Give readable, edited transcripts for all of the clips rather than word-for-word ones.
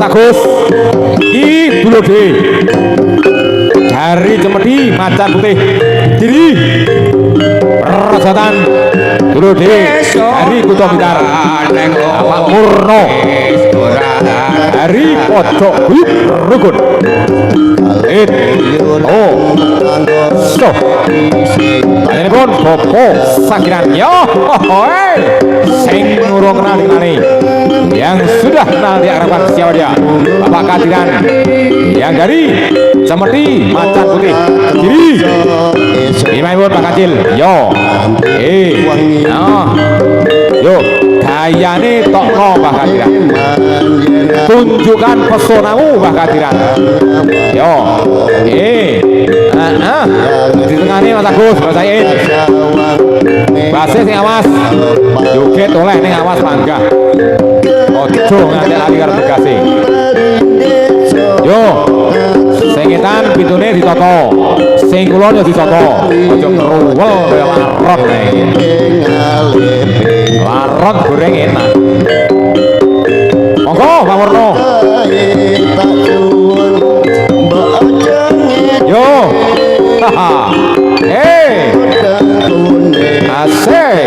Agus iki dulu deh dari Cemedi Macan Putih diri Persatan dulu deh dari Kuto Blitar Bapak Murno dari Pojok Buyut Rukun so ini pun Bopo Sakiran yo sing ngurung kenal dikenali yang sudah kenal diharapkan siapa dia Bapak Kadiran yang dari Cemedi Macan Putih kiri ini main pun Pak Kacil yo yo gayane tokno Pak Kadiran tunjukkan pesonamu Pak Kadiran yo di tengah ini Mas Agus Mas Said basis yang awas joget oleh ini awas mangga ojo nganti lagi karo begase yo sengitan pintune ditoto sing kulon yo ditoto ojo ngruwel kaya larot larot goreng enak monggo Pak Warno yo haha asik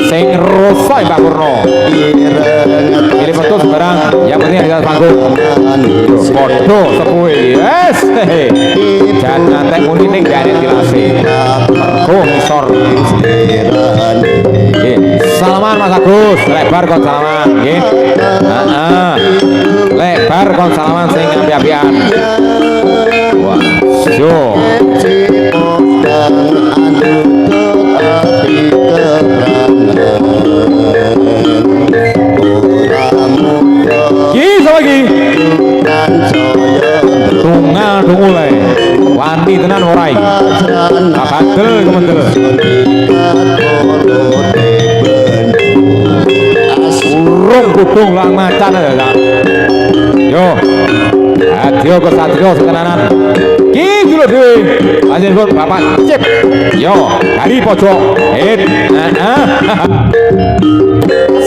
sing rusak Pak Purno pilih betul sebarang yang penting di atas panggung podo sepuih yes dan nanti muni ning dari tilasi mergo ngisor salaman Mas Agus lebar kon salaman nggih lebar kon salaman sing api-apian wah yo lagi tunga mulai wanti tenan orai kabandel kemendel urung kudung lang macan ya yo adio ke satrio sekenanan ki dulu dewe aja pun Bapak Cip yo dari pojok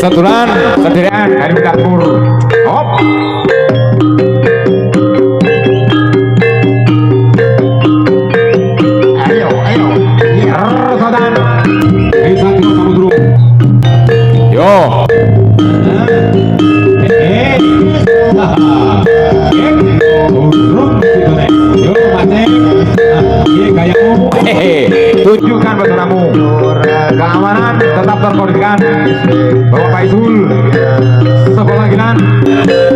setulan sendirian dari Dapur hop ayo Rosadan bisa kita sama dulu yo tunjukkan pesonamu keamanan tetap terkoordinasikan Bapak Faizul sekolah ginan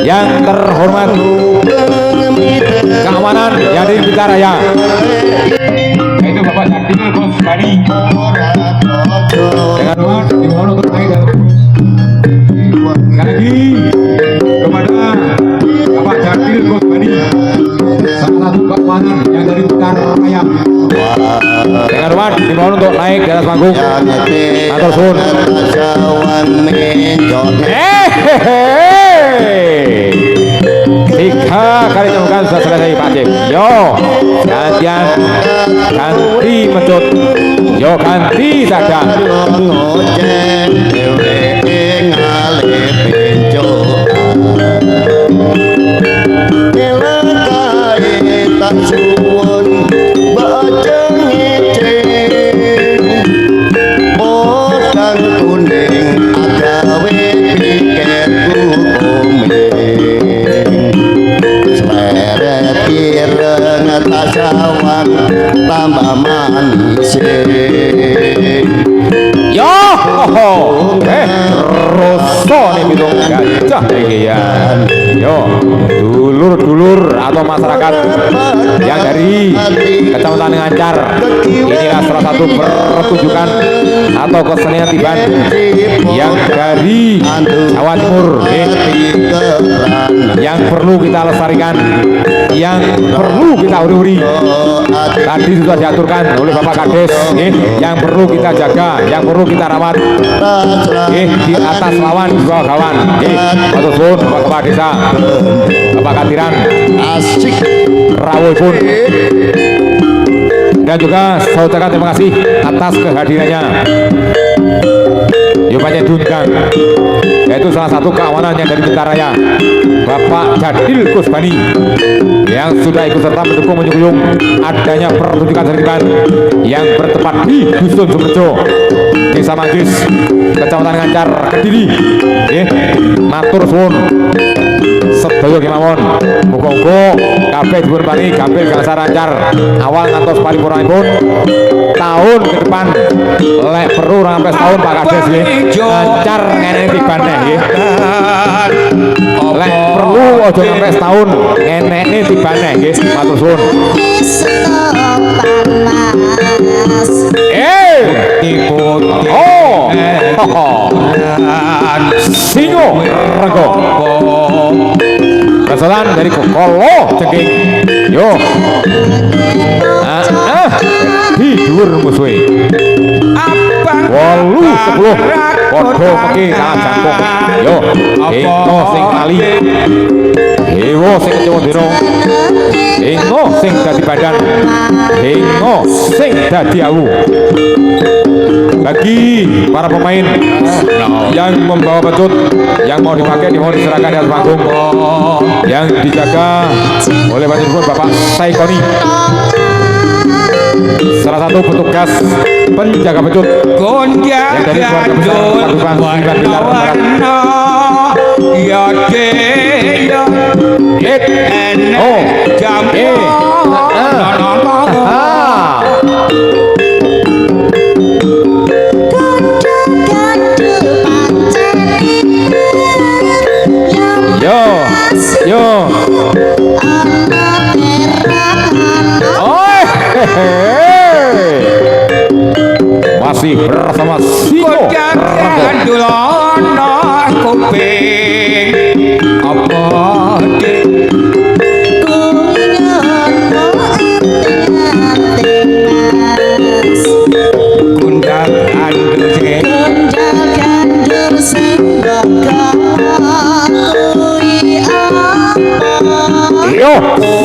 yang terhormat keamanan yang di Bicaraya itu Bapak Jaktinul Bos Bani dengan doa dimohon untuk naik dan sekali lagi kepada Bapak Jaktinul Bos Bani salah satu keamanan yang dari Bicaraya dengan ruang dimohon untuk naik di atas panggung atau sun tiga kali temukan sudah selesai Pak Cip yo gantian ganti mencut yo ganti saja tambah manis yo rosso nih bidung gajah bagian yo dulur-dulur atau masyarakat yang dari Kecamatan Ngancar inilah salah satu pertunjukan atau kesenian tiban yang dari Jawa Timur yang perlu kita lestarikan yang perlu kita uri-uri tadi sudah diaturkan oleh Bapak Kades yang perlu kita jaga yang perlu kita rawat di atas lawan di bawah kawan ataupun Bapak Kepala Desa Bapak Kadiran asik rawuh pun dan juga saya ucapkan terima kasih atas kehadirannya yuk banyak diundang yaitu salah satu keamanannya dari Bentaraya, Bapak Jadil Kusbani, yang sudah ikut serta mendukung menyukung adanya pertunjukan seniman yang bertempat di Dusun Sumerjo, Desa Manggis, Kecamatan Ngancar, Kediri. Matur suwun sedaya kemawon, muga-muga kabeh dipun paringi gampil gangsal lancar awal ngantos paripurnanipun tahun ke depan. Lek perlu sampai setahun Pak Kades nggih, lancar ngene tibane nggih. Lek perlu aja sampai setahun ngenekne tibane nggih, matur suwun. Singo Rego Keselan dari Kolo Cengking. Yo di dhuwur musuhe 8-10 padha meki kalah jangkung. Yo ento sing kali Dewa sing Jawa Dira, Ingo sing dadi badan, Ingo sing dadi awu. Bagi para pemain yang membawa pecut yang mau dipakai mohon diserahkan di atas panggung, yang dijaga oleh Bapak Saikoni, salah satu petugas penjaga pecut yang dari keluarga besar Padukan 9 Pilar Barat. Yo. Masih bersama Singo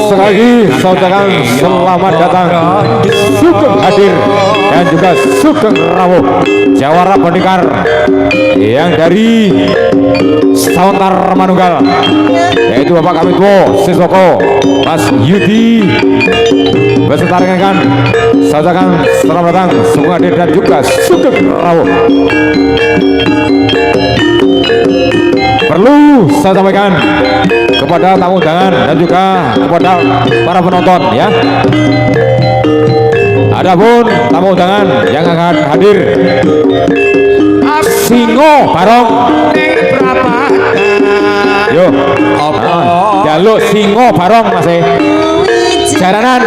sekali lagi saudara selamat datang, Sugeng hadir dan juga Sugeng rawuh jawara pendekar yang dari Sawantar Manunggal, yaitu Bapak Kamitwo Siswoko Mas Yudi beserta rekan-rekan saudara selamat datang Sugeng hadir dan juga Sugeng rawuh. Perlu saya sampaikan kepada tamu undangan dan juga kepada para penonton ya. Adapun tamu undangan yang akan hadir, Singo Barong. Yo, jaluk Singo Barong masih jaranan.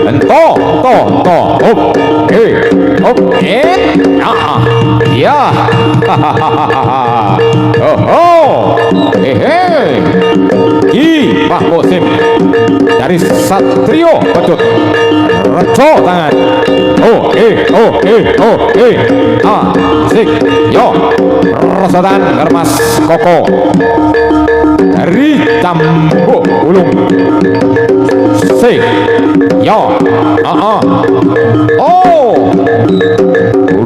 Ento, ya, Pak Kosim dari Satrio Pecut Reco tangan. Sik, yo, Rosotan Germas Koko dari Cambuk Ulung. Sik, yo,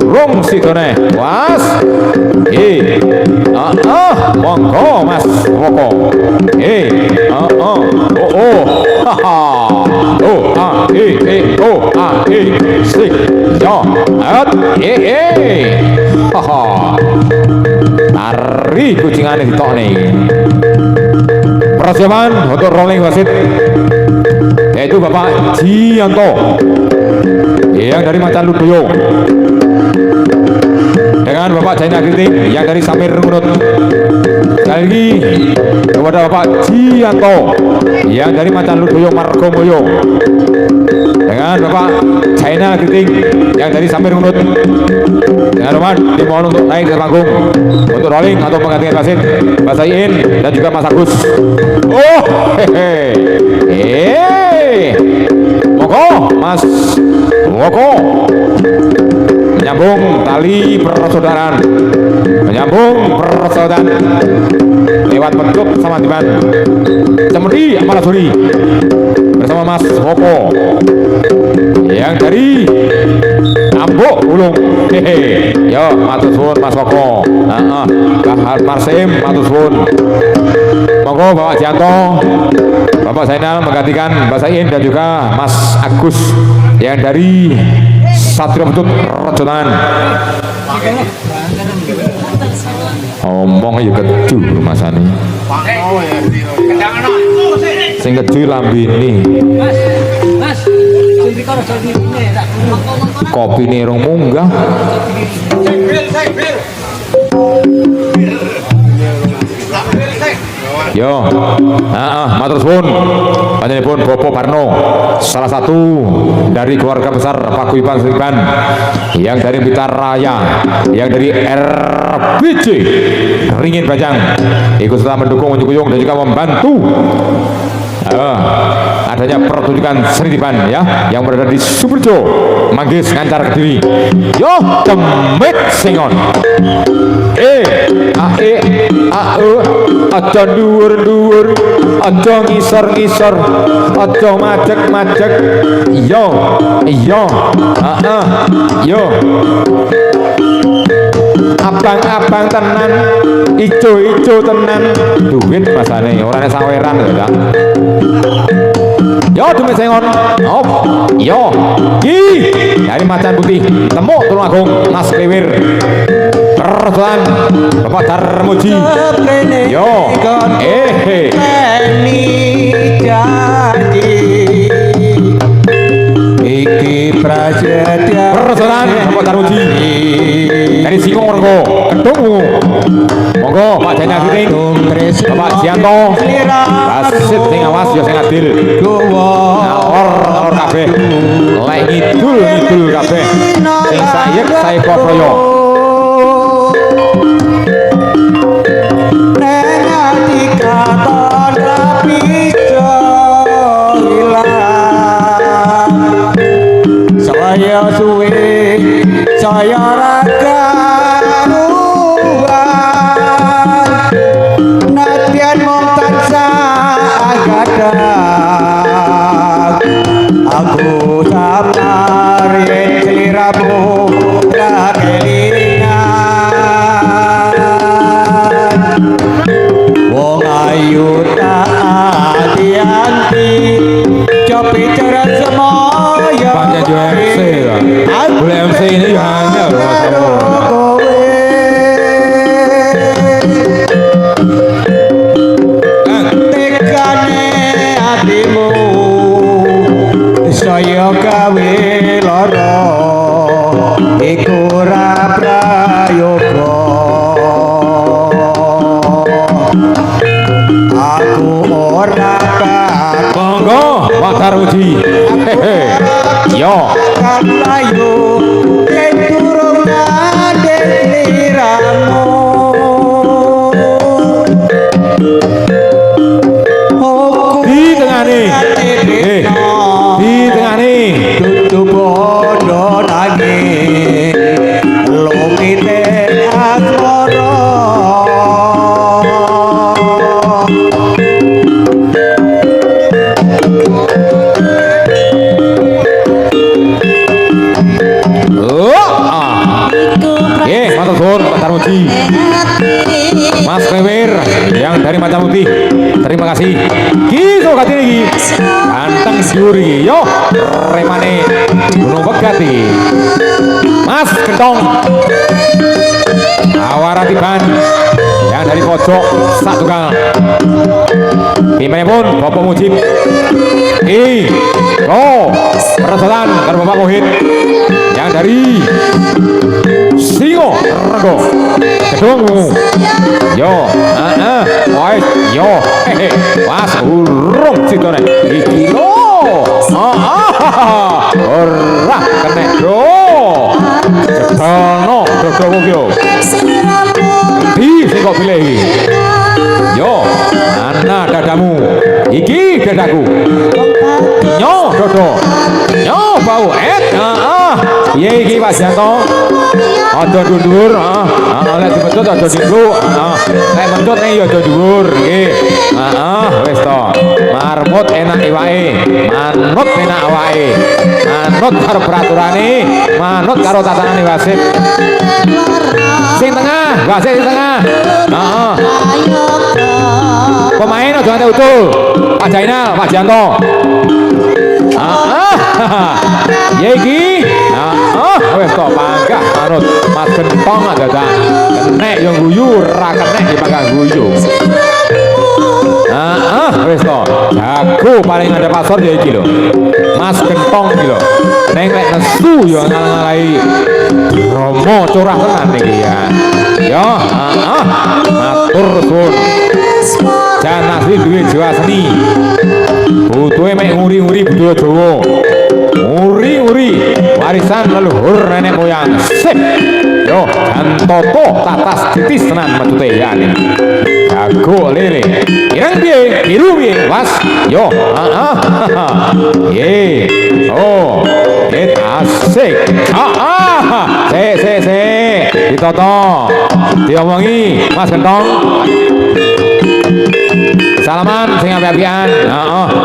Urung sidone, was, monggo Mas Woko, sik, yo, tari kucingane ditokne. Persiapan untuk rolling wasit yaitu Bapak Jianto yang dari Macan Ludoyo dengan Bapak Jaina Kriting yang dari Samir Ngunut. Sekali lagi kepada Bapak Jianto yang dari Macan Ludoyo Margomoyo dengan Bapak Jaina Kriting yang dari Samir Ngunut. Dengan hormat dimohon untuk naik ke panggung untuk rolling atau penggantian wasit Mas Sain dan juga Mas Agus. Monggo Mas Woko menyambung tali persaudaraan, menyambung persaudaraan lewat bentuk sama tiban Cemudi Amalasuri bersama Mas Popo yang dari Ambok Ulung. Hehe, yo matur suwun Mas Popo. Kak Marsim matur suwun. Monggo Bapak Janto, Bapak Zainal menggantikan Mbak Sain dan juga Mas Agus yang dari Satrio Butut Rojonan. Omong ya keju masane. Sing keju lambene. Mas, kopi nih rong munggah. Yo, matur suwun. Panjenenganipun Bapak Parno, salah satu dari keluarga besar Paguyuban Sriban, yang dari Blitar Raya, yang dari RBJ Ringin Bajang, ikut serta mendukung Ujung dan juga membantu adanya pertunjukan seni tiban ya yang berada di Suberjo, Manggis, Ngancar, Kediri. Yo, demit singon. Aja dhuwur-dhuwur, aja ngisor-ngisor, aja majek-majek. Yo, yo. Abang-abang tenan, ijo-ijo tenan, duit masane orane saweran lho. Yo demit sengon. Yo. Ki dari Macan Putih, temu Tulungagung Mas Kewir. Persoalan Bapak Darmuji. Yo. Iki prasetya persoalan Bapak Darmuji dari Singorgo Kedung. Monggo Pak Jaya Giring, Bapak Jianto, wasit sing awas ya sing adil. Naor kabeh. Lek ngidul kabeh. Sing sayek sae koproyo. Saya suwe, saya raga ruan, natian mong tansah agadak. Aku samarin seliramu rakelingan. Wong ayu tak hati-hati, copi cerat semoyo. Panjang juga MC ya. Boleh MC ini ya hanya tekane hatimu saya gawe lara iku ora prayoga. Aku ora monggo Pak Darmuji. Yo layu yen durung ngandel liramu. di tengane. Di tengane. Dudu bondo nanging lumite asmara. Matur suwun Pak Darmuji. Mas Kewir yang dari Macan Putih, terima kasih. Ki so gati iki ganteng juri yo remane Gunung Pegati. Mas Gentong Awaratiban yang dari pojok sak tunggal. Pun Bapak Mujib. Persoalan karo Bapak Muhid yang dari Singo Rego Kedung. Yo, yo, was urung citone iki lo. Ora kena do. Cepono dodo yo. Di sing kok pilih iki. Yo, ana dadamu iki dadaku nyo dodo nyo bau piye iki Pak Janto aja dhuwur lek dibetut aja dinggo lek mentut ning ya aja dhuwur nggih wis to marmut enak iwake manut enak awake manut karo peraturane manut karo tatanane wasit sing tengah wasit sing tengah pemain aja nganti utul Pak Jainal Pak Janto ya iki wis kok panggah manut Mas Gentong dadak kenek yo guyu ra kenek dipanggang guyu wis to jago paling ada pasor ya iki lho Mas Gentong iki lho ning lek nesu yo ngalah-ngalahi Romo curah tenan iki ya yo matur suwun jan asli duwe jiwa seni butuhe mek nguri-nguri budaya Jawa uri-uri warisan leluhur nenek moyang sip yo Jantoto tatas titis tenan metute ya ini jago lele ireng piye biru piye was yo ye asik se ditoto diomongi Mas Gentong salaman sing api-apian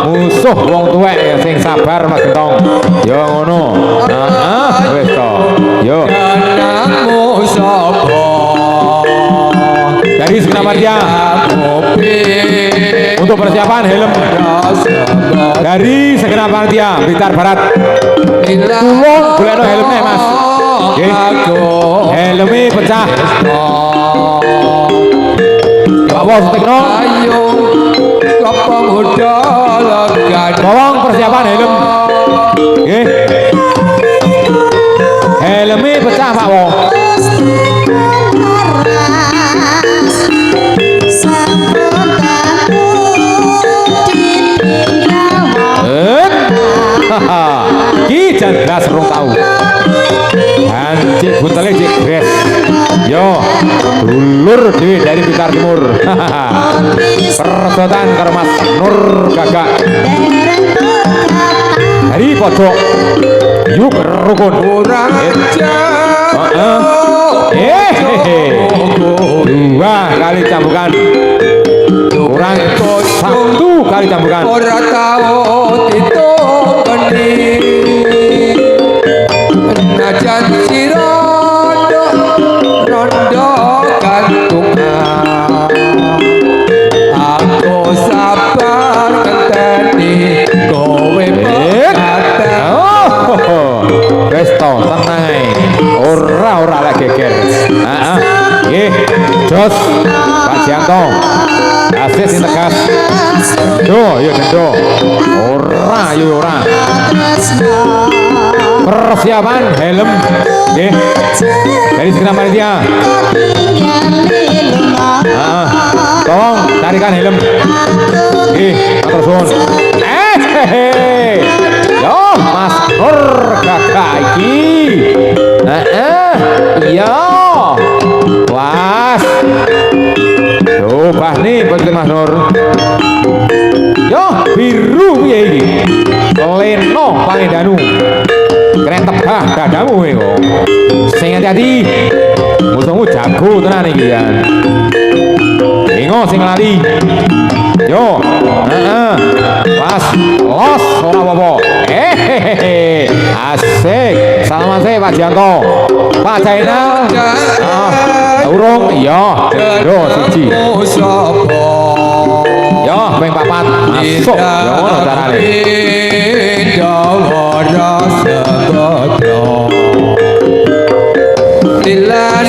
musuh wong tuwek sing sabar Mas Gentong yo ngono wis to yo namo sapa dari Sekenapartia untuk persiapan helm dari Sekenapartia Blitar Barat tulung golekno helmnya Mas nggih helme pecah bawa setekno ayo klapa muda legan bawang persiapan helm nggih helme pecah Pak Wo ki jan blas rong tau hancik buntele cek gres yo dulur dhewe dari Blitar Timur persotan karo Mas Nur Gagak dari pojok yuk rukun kurang ajar dua kali cambukan kurang satu kali cambukan ora tau ditokeni najan sirondo rondo gantungan aku sabar ngenteni kowe pekatan wis to tenang ora lek geger nggih jos Pak Janto asih sing tegas yo dendo ora persiapan helm nggih dari Sekenapartia tolong tarikan helm nggih matur suwun yo Mas Nur Gagak iki yo was coba nih buat Mas Nur yo biru piye iki Leno Pangindanu keren tebah dadamu kowe kok sing hati-hati musuhmu jago tenan iki ya ingo sing lali yo pas los ora apa-apa asik salaman saya Pak Janto Pak Jainal urung iya do siji yo ping papat masuk yo ngono carane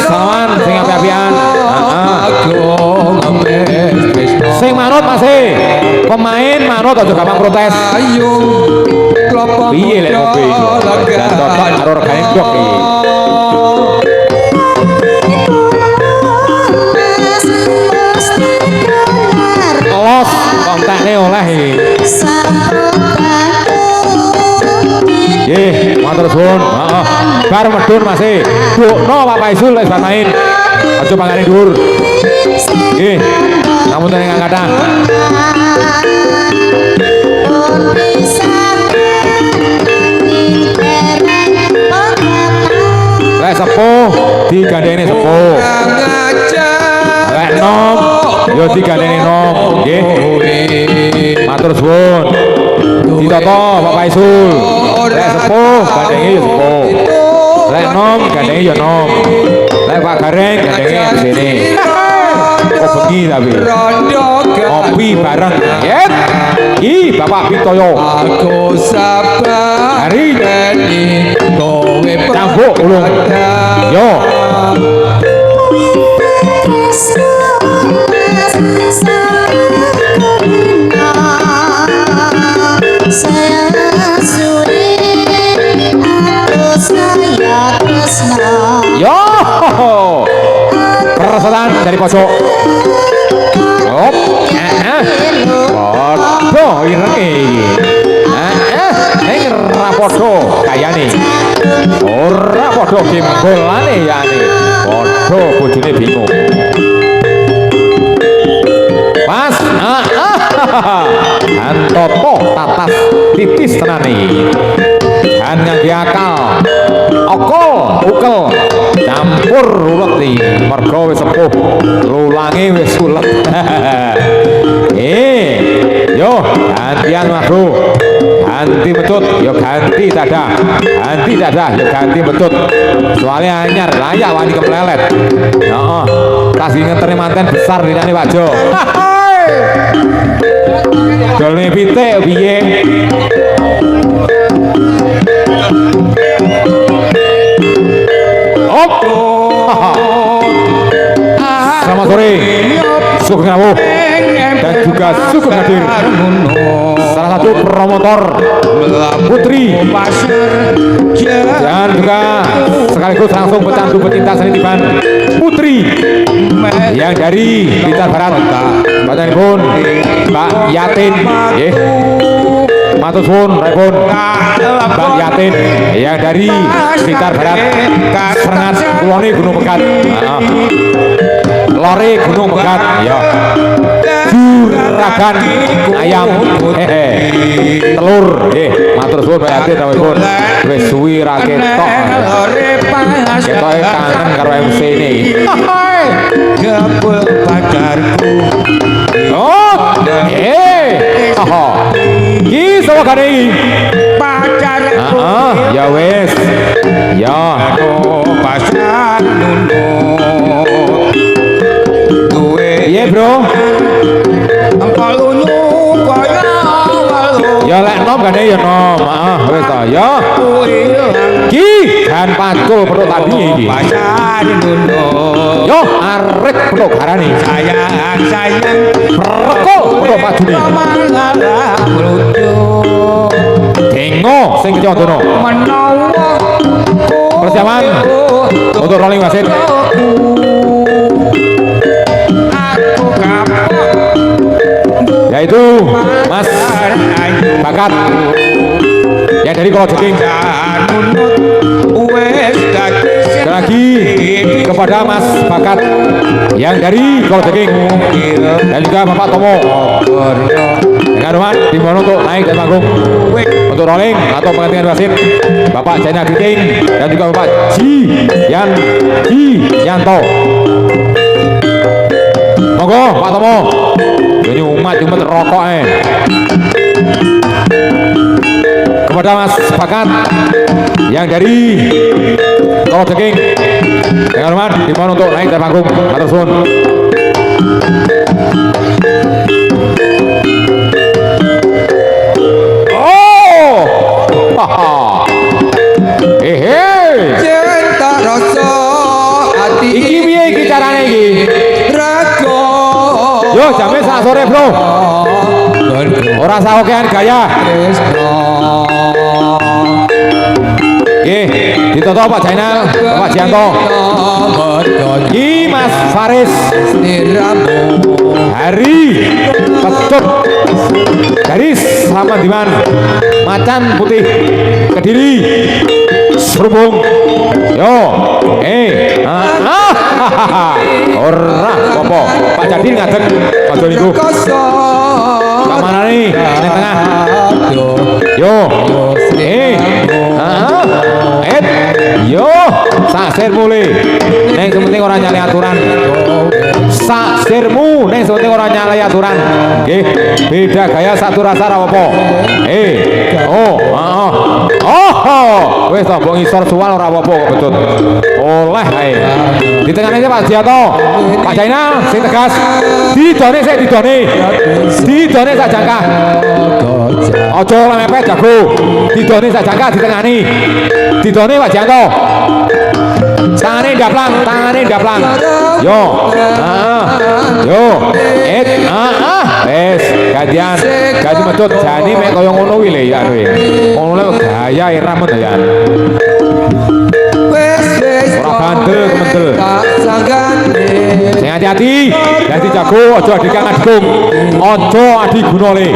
salaman sing api-apian sing manut masih pemain manut aja gampang protes piye lek kopi dan totok karo regane ndok iki los kontakne oleh iki nggih matur suwun bar medun masih bukno Pak Paisul wis main aja pangane dhuwur nggih Kamu tadi nggak kata. Lek sepuh digandeni sepuh. Lek nom yo digandeni nom. Nggih. Matur suwun. Ditata Bapak Isul. Lek sepuh gandenge yo sepuh. Lek nom gandenge yo nom. Lek Pak Gareng gandenge sini. Kok bengi tapi. Kopi bareng. Yet. Ih, Bapak Pitoyo. Aku sabar Hari ini kowe Cambuk ulung. Yo. Yo. Persetan dari pojok. Hop. Podo ireng iki. Ning ra podo kayane. Ora podo gembolane yane. Podo bojone bingung. Pas. Antoto tatas titis tenan iki. Dan ngangge akal. Okol, ukel, campur urut iki. Mergo wis sepuh, lulange wis sulet. Yo gantian Mas Bro. Ganti metut, yo ganti dadah. Ganti dadah, yo ganti metut. Soalnya anyar, layak wani keplelet. Heeh. Tas ngeterne manten besar dinane Pak Jo. Dolne pitik piye? Selamat sore, Sugeng Rawuh dan juga Sugeng Hadir. Salah satu promotor Putri dan juga sekaligus langsung pecandu pecinta seni tiban Putri yang dari Blitar Barat. Badanipun Mbak Yatin, nggih. Matur suwun repun Mbak Yatin yang dari Blitar Barat. Serengat kulone Gunung Megat. Lore Gunung Megat, ya. Juragan ayam telur, nggih. Matur suwun Mbak Yatin rawuhipun. Wis suwi ra ketok. Ketoke kangen karo MC ini. Jebul pacarku. Oh, iki sapa gane iki? Pacarku. Ya wis. Ya, Pacar nunut. Duwe piye, Bro? Kalunu kaya walu. Ya lek nom gane ya nom. Wis ta, ya. Ki dan pacul perut tadi iki. Pacar nunut. Yo, arep perut garane. Sayang Rekol perut padune. Dengo sing kecondone. Menawa Persiapan untuk rolling wasit. aku kapok Yaitu Mas Bakat yang dari Kolo Jeking. Sekali lagi kepada Mas Bakat yang dari Kolo Jeking dan juga Bapak Tomo dengan hormat dimohon untuk naik dan panggung untuk rolling atau penggantian wasit Bapak Jana Giting dan juga Bapak Yanto. Monggo Pak Tomo. Ini umat rokok kepada Mas Bakat yang dari Kolo Jeking dengan hormat dimohon untuk naik dan panggung. Matur suwun. cinta rasa hati Iki piye iki carane iki? raga Yo jame sak sore, Bro. Ora saokean gaya. Nggih, ditoto Pak Jainal, Pak Jianto. Iki Mas Faris. Hari Pecut. Garis Samandiman. Macan Putih. Kediri. Serubung. Yo. Ora apa Pak Jadin ngadeg aja niku Rekoso kamana nih ning tengah yo yo sak sirmu le ning sementing ora nyali aturan sak sirmu ning sementing ora nyali aturan nggih beda gaya satu rasa ra apa wis to mbok ngisor suwal ora apa-apa kok betut oleh ae di tengah iki Pak Jiato Pak Jaina sing tegas didone sik didone sak jangkah aja ora mepet jago didone sak jangkah ditengani didone Pak Jiato tangane ndaplang yo wis gantian ganti medhot jane mek kaya ngono kuwi lho ya ngono lho gaya iramen ya ora bandel kemendel sing hati-hati dadi jago aja adikang adikung aja adiguna le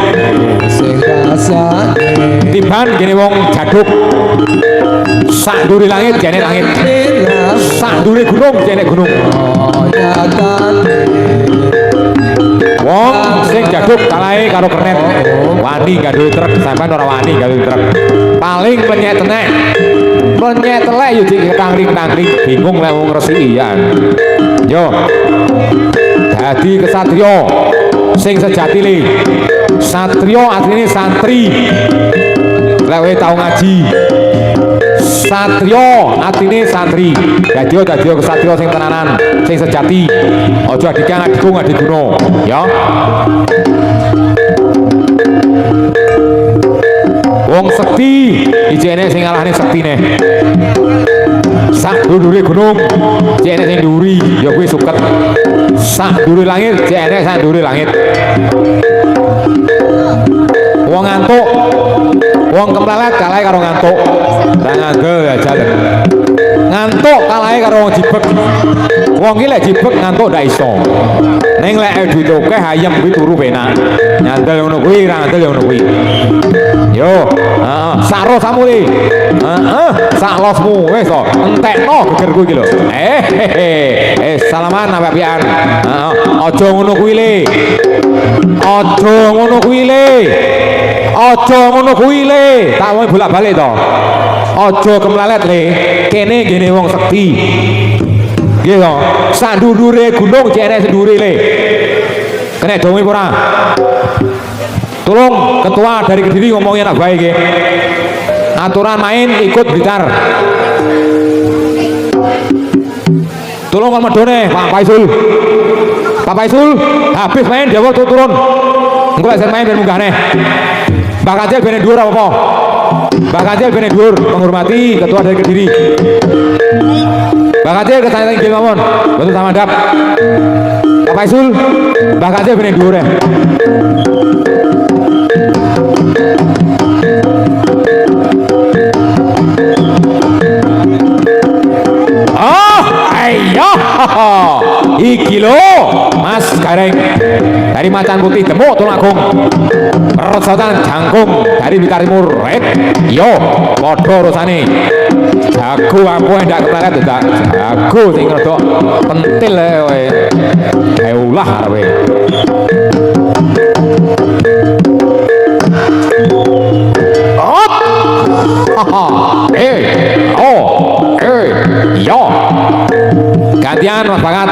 tiban gene wong jaduk sak ndure langit jane langit sak ndure gunung jane gunung wong sing jaduk kalahe karo kernet wani gawe truk sampean ora wani gawe truk paling penyek tenek penyek telek yo dik ketangring bingung lek wong resiki ya yo dadi kesatria sing sejati le satria artine santri lek kowe tau ngaji satrio artine santri dadi kesatria sing tenanan sing sejati aja adikang adikung adiguna ya wong sekti ijene sing ngalahne sektine sak dhuwure gunung jene sing nduri ya kuwi suket sak dhuwure langit jene sak dhuwure langit wong ngantuk wong kemplelet kalahe karo ngantuk ra ngangel ya jalen ngantuk kalahe karo wong jibek wong iki lek jibek ngantuk ndak iso ning lek duit akeh ayem kuwi turu penak nyandel ngono kuwi ra ngandel ngono kuwi yo sak ro samule sak losmu wis to entekno gegerku iki lho salaman apa pian aja ngono kuwi le aja ngono kuwi le aja ngono kuwi le tak mau bolak-balik to aja kemlelet le kene gene wong sekti nggih to sak ndure gunung jene sendure le kena donge ora tolong ketua dari Kediri ngomongnya anak baik ya aturan main ikut Blitar tolong kalau medone Pak Paisul habis main dia waktu turun enggak saya main dan munggah nih Mbak Kancil bener dhuwur apa Mbak Kancil bener dhuwur menghormati ketua dari Kediri Mbak Kancil kesana inggil mawon betul sama dap Pak Paisul Mbak Kancil bener dhuwur ya ayo iki lho Mas Gareng dari Macan Putih Demuk Tulungagung Persotan Jangkung dari Blitar Timur yo padha urusane jago aku ndak kepleset ndak jago sing rada pentil kowe ulah kowe yo gantian Mas Bangat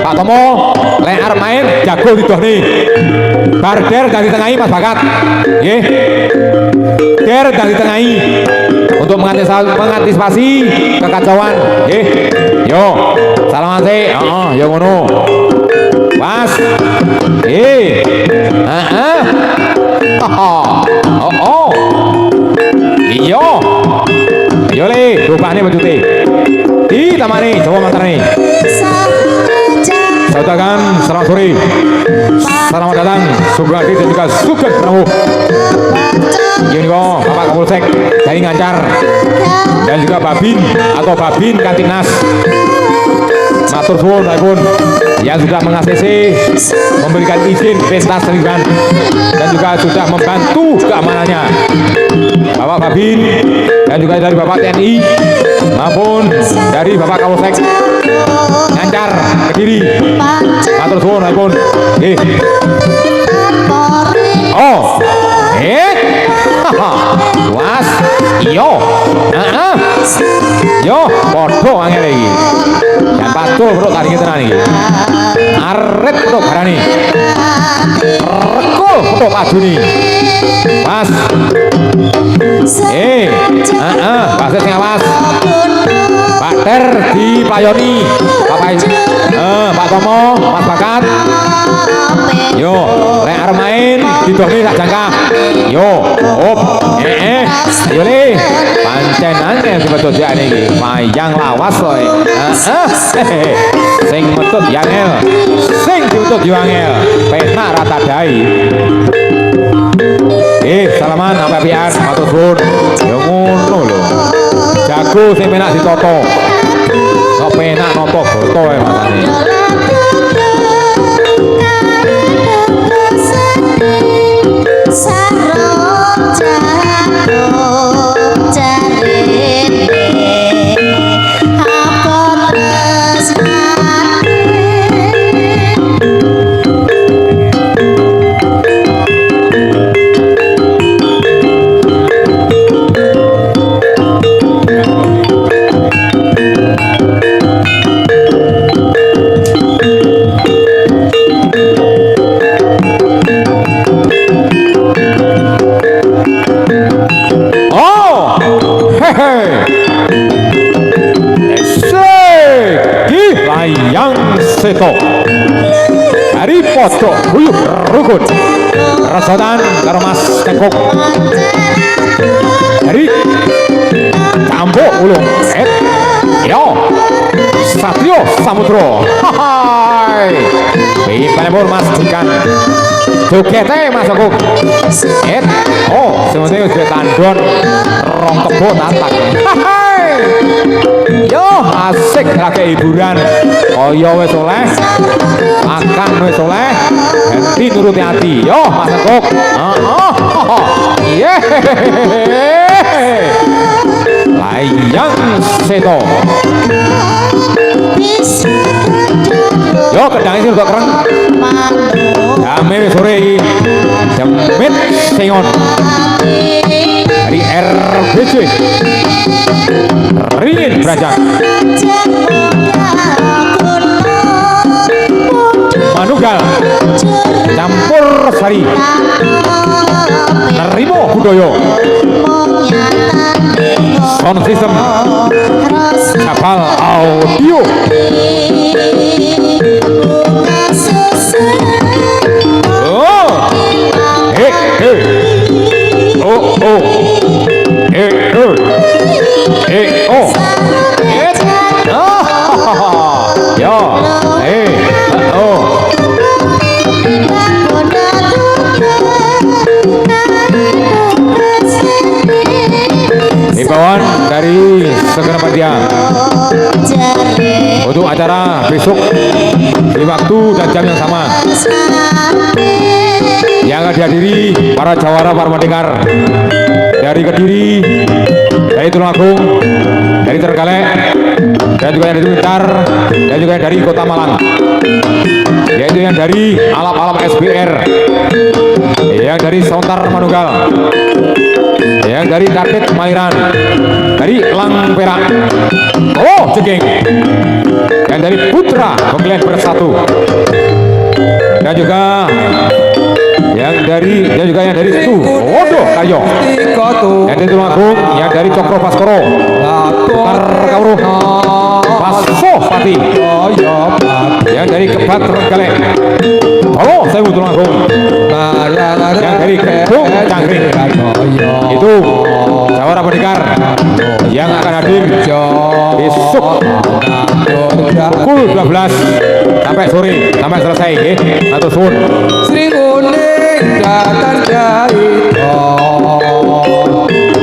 Pak Tomo lek arep main jago didohne barder dari tengahi Mas Bangat nggih der dari tengahi untuk mengantisipasi kekacauan nggih yo salaman sih yo ngono Mas iya yo le rupane bejute di tamani coba mantarane saudarakan selamat sore selamat datang Sugandi dan juga Sugeng Pramu ini kok Bapak Kapolsek dari Ngancar dan juga Babin atau Babin Kantinas matur suwun pun yang sudah meng-ACC memberikan izin pentas seniman dan juga sudah membantu keamanannya Bapak Babin dan juga dari Bapak TNI maupun dari Bapak Kapolsek Ngancar Kediri. Matur suwun pun. Nggih. Oh. Was. Iya. Heeh. Yo, padha angel iki. Jan patul bro tadi tenan iki. Aret bro garani. Rekul bro pajuni. Mas. Wasit sing awas. Pak Ter diplayoni. Pak Tomo, Mas Bakat. Yo, lek arep main didohne sak jangka. Yo, op. Ayo le. Pancen angel dibetul jane iki. Wayang lawas kowe. Sing metut yangel. Sing diutut yo angel. Penak rata dai. Salaman sampai pian matur suwun. Ya ngono lho. Jago sing penak ditoto. Kok penak nampa boto ae masane. Seto dari foto guyup rukun rasodan karo Mas Tengkok dari Cambo Ulung yo Satrio Samudro hai pimpin pun Mas Dikan jogete Mas Tengkok semuanya sudah tandon rong kebo tatak hai yo asik lagi hiburan kaya wis oleh makan wis oleh ganti nuruti hati yo Mas Tengkok layang seto yo kedang isi udah keren damai sore ini jemit sengon dari RBC Ringin Brajang Manugal campur sari Nerimo Budoyo sound system kapal audio Himbauan dari segenap panitia untuk acara besok di waktu dan jam yang sama yang akan dihadiri para jawara para pendekar dari Kediri, dari Tulungagung, dari Trenggalek, dan juga yang dari Blitar, dan juga yang dari Kota Malang, yaitu yang dari alam-alam SBR, yang dari Sontar Manunggal, yang dari Target Mairan, dari Elang Perak, Jegeng, yang dari Putra Pemilihan Bersatu, dan juga yang dari itu Kayo, yang dari Tulungagung, yang dari Cokro Baskoro, Kauro Paso Pati, yang dari Kebat Trenggalek, Sewu Tulungagung, yang dari Kedung Cangkring, itu jawara pendekar yang akan hadir besok pukul 12 sampai sore sampai selesai atau suun Sri Kuning datang dari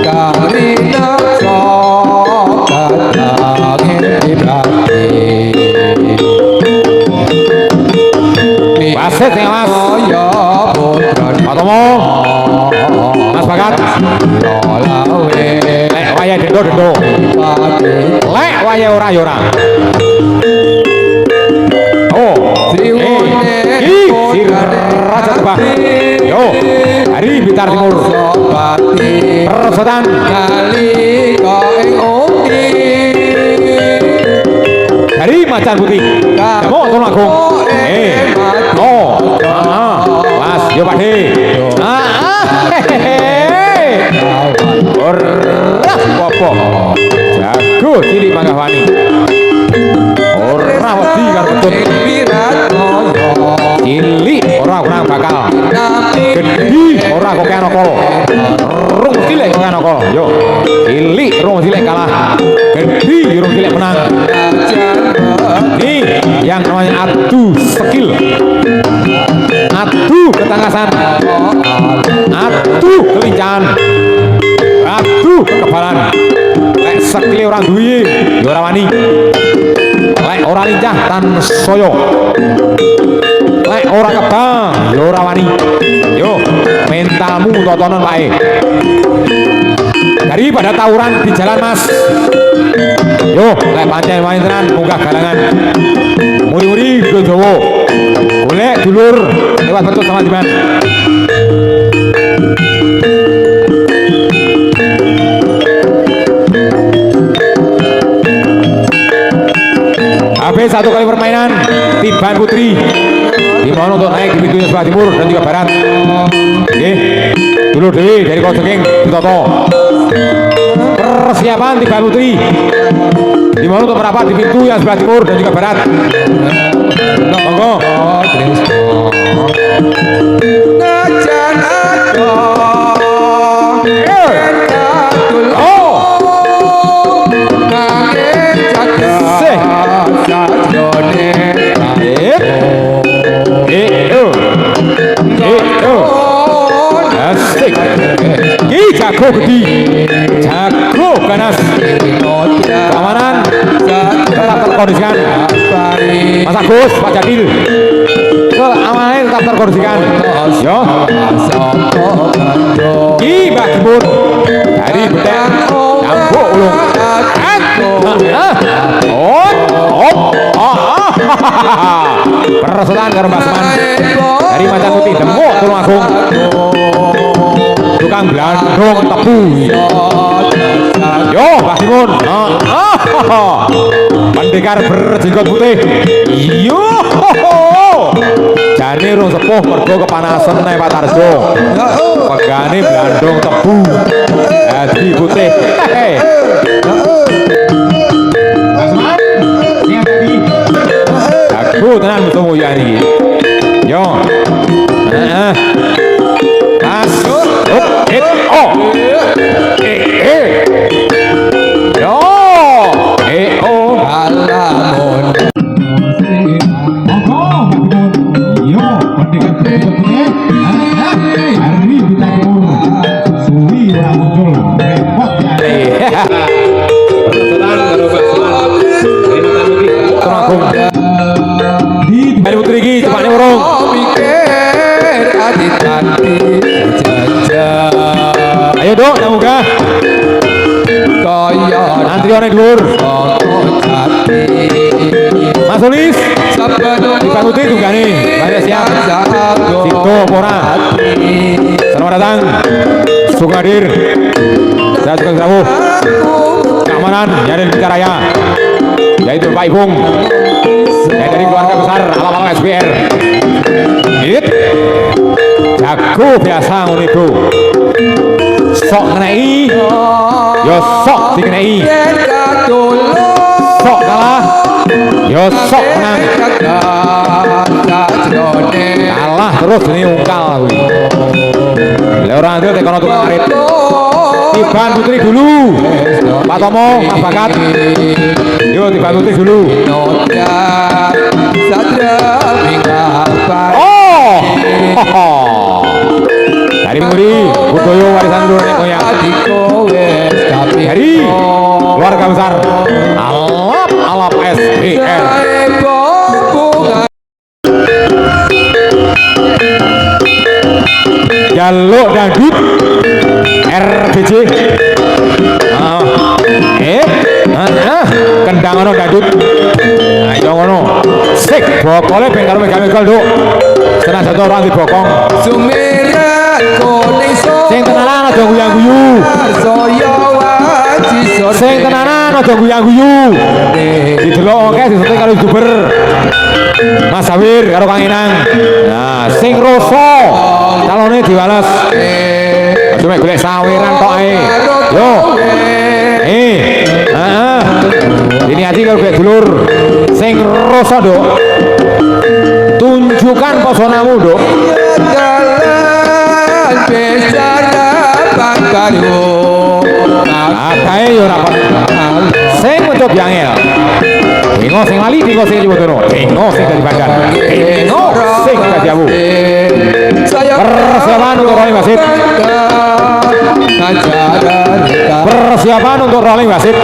Karina sok datangin ibadi wasit ya Mas Pak Tomo Mas Bakat lek waya dendo lek waya ora ya ora Si Raja Tebak. Yo, dari Blitar Timur. Persotan kali kok ing uti dari Macan Putih. Kamu Tulung Agung. Mas, yo Pak De. Ora popo. Jago cilik Manggahwani. Ora wedi karo betut. Cilik ora kurang bakal. Gedhi ora kok kaya nokol. Rung cilik kok kaya nokol. Yo. Cilik rung cilik kalah. Gedhi rung cilik menang. Ini yang namanya adu skill. Adu ketangkasan. Adu kelincahan. Adu kekebalan. Lek skill orang duwe yo ora wani. Lek ora lincah tan soyo. Lek ora kebang yo ora wani. Yo, mentalmu totonon wae. Daripada tawuran di jalan Mas. Yo, lek pancen main tenan munggah galangan. Muri-muri do Jawa. Golek dulur lewat betut sama Diman. Habis satu kali permainan Tiban Putri dimohon untuk naik di pintunya sebelah timur dan juga barat. Oke, dulur dewi dari Koceking Ditoto. Persiapan Tiban Putri dimohon untuk merapat di pintu yang sebelah timur dan juga barat. Monggo. Asik. Ki jago gede, jago ganas. Keamanan tetap terkondisikan. Mas Agus, Pak Jadil. Keamanannya tetap terkondisikan. Yo. Ki Mbak Jemur dari Betek Campuk Ulung. Persoalan karo Mbak Seman dari Macan Putih Demok Tulung Agung. Tukang blandong tebu. Yo Mbak Simun. Pendekar berjenggot putih. Yo. Jane rung sepuh mergo kepanasan nek Pak Tarjo. Pegane blandong tebu. Dadi putih. Aku tenan musuh muyan iki. Yo. Pas. Yo. alamun Yo, pendekar putih. Hari kita suwi orang muncul. Repot ya. Di Bali Putri iki cepatne urung. mikir ati tanti jajah. Ayo dok, muga. Kaya Antri orang dulur. jati Mas Solis. saben Di Bali Putri tunggane. Banyak siap. Siko Pora. Selamat datang. Sugeng hadir. Saya Sugeng Sawuh. Keamanan Yaden Bicaraya. Yaitu Pak Ibung. Saya dari keluarga besar ala-ala SPR. Hit. Jago biasa ngono iku. Sok ngenai. Yo sok dikenai. yen katulung Sok kalah. Yo sok menang. Kalah terus ini ungkal kuwi. Lah ora ndel tekono tukang arit. Tiban Putri dulu. Pak Tomo, Mas Bakat. Yo Tiban Putri dulu. Oh. Dari Muri, Budoyo warisan dulu nek koyak. Dari keluarga besar Alap SPR. Jaluk dangdut RBJ. Kendang ono Bambang Dadut. Nah, yo ngono. Sik bokole ben karo megal-megal, Nduk. Senajan ora dibokong. Sumirat kuning Sing tenanan aja guyang-guyu. Soyo waji sore Sing tenanan aja guyang-guyu. Didelok akeh diseting karo youtuber. Mas Sawir karo Kang Inang. Nah, sing rasa calone diwales. Aja mek golek sawiran tok ae. Yo. Heeh. Ini ati karo golek dulur. Sing rasa, Nduk. Tunjukkan pesonamu, Nduk. Jalan besara bangkaru Akae yo ora pat. Sing metu biangel. Dengo sing lali, dengo sing diwotono. Dengo sing dadi badan. Dengo sing dadi awu. Persiapan untuk rolling wasit. Persiapan untuk rolling wasit.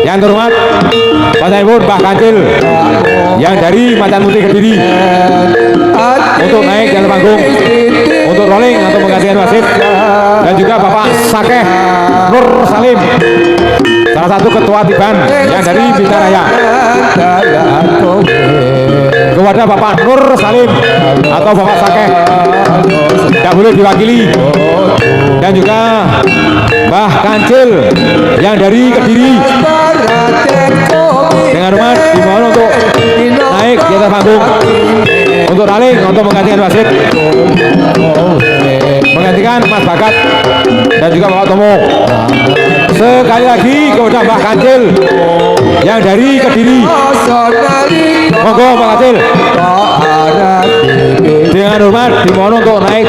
Yang terhormat Bapak Ibu Mbah Kancil yang dari Macan Putih Kediri untuk naik di atas panggung untuk rolling atau menggantikan wasit, dan juga Bapak Sakeh Nur Salim, salah satu ketua Tiban yang dari Bintaraya. Kepada Bapak Nur Salim atau Bapak Sakeh tidak boleh diwakili, dan juga Mbah Kancil yang dari Kediri dengan hormat dimohon untuk naik di atas panggung untuk rolling untuk menggantikan wasit, menggantikan Mas Bakat dan juga Bapak Tomo. Sekali lagi kepada Mbah Kancil yang dari Kediri, monggo Mbah Kancil dengan hormat dimohon untuk naik